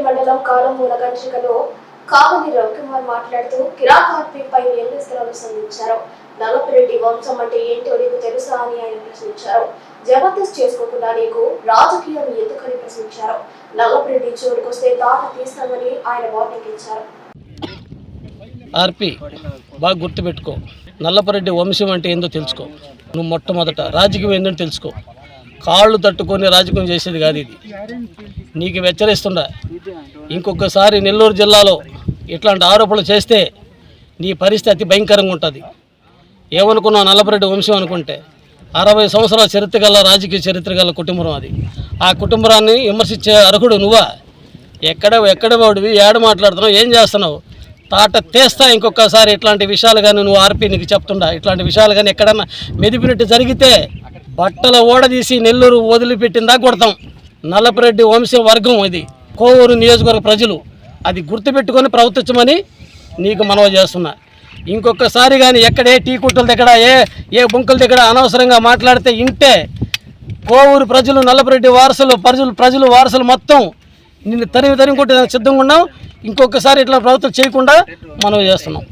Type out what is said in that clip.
మండలం కాలంమూల గంచికలో కావలి రవికుమార్ మాట్లాడుతూ కిరాక్ ఆర్పీపై నిందితులను సంధించారు. నల్లపరెడ్డి వంశం అంటే ఏంటో నీకు తెలుసా అని ఆయన ప్రశ్నించారు. జబర్దస్త్ చేసుకోకుండా నీకు రాజకీయం ఎందుకని ప్రశ్నించారు. నల్లపరెడ్డి చోటుకొస్తే తాట తీస్తామని ఆయన వార్నింగ్ ఇచ్చారు. ఆర్పీ బాగా గుర్తుపెట్టుకో, నల్లపరెడ్డి వంశం అంటే ఏందో తెలుసుకో. నువ్వు మొట్టమొదట రాజకీయం ఏంటో తెలుసుకో. కాళ్ళు తట్టుకొని రాజకీయం చేసేది కాదు ఇది. నీకు హెచ్చరిస్తుండా, ఇంకొకసారి నెల్లూరు జిల్లాలో ఇట్లాంటి ఆరోపణలు చేస్తే నీ పరిస్థితి అతి భయంకరంగా ఉంటుంది. ఏమనుకున్నావు నల్లపరెడ్డి వంశం అనుకుంటే 60 సంవత్సరాల చరిత్ర గల రాజకీయ చరిత్ర గల కుటుంబం అది. ఆ కుటుంబాన్ని విమర్శించే అర్హుడు నువ్వా? ఎక్కడ వాడివి, ఏడ మాట్లాడుతున్నావు, ఏం చేస్తున్నావు? తాట తీస్తా ఇంకొకసారి ఇట్లాంటి విషయాలు కానీ నువ్వు ఆర్పీ నీకు చెప్తుండా. ఇట్లాంటి విషయాలు కానీ ఎక్కడన్నా మెదిపినట్టు జరిగితే బట్టల ఓడదీసి నెల్లూరు వదిలిపెట్టిందా కొడతాం. నల్లపరెడ్డి వంశం వర్గం ఇది, కోవూరు నియోజకవర్గ ప్రజలు అది గుర్తుపెట్టుకొని ప్రవర్తించమని నీకు మనవి చేస్తున్నా. ఇంకొకసారి కానీ ఎక్కడే టీ కుట్టల దగ్గర ఏ బొంకుల దగ్గర అనవసరంగా మాట్లాడితే ఇంటే కోవూరు ప్రజలు, నల్లపరెడ్డి ప్రజలు వారసులు మొత్తం నిన్ను తరిమి కొట్టడానికి సిద్ధంగా ఉన్నాం. ఇంకొకసారి ఇట్లా ప్రవర్తన చేయకుండా మనవి చేస్తున్నాం.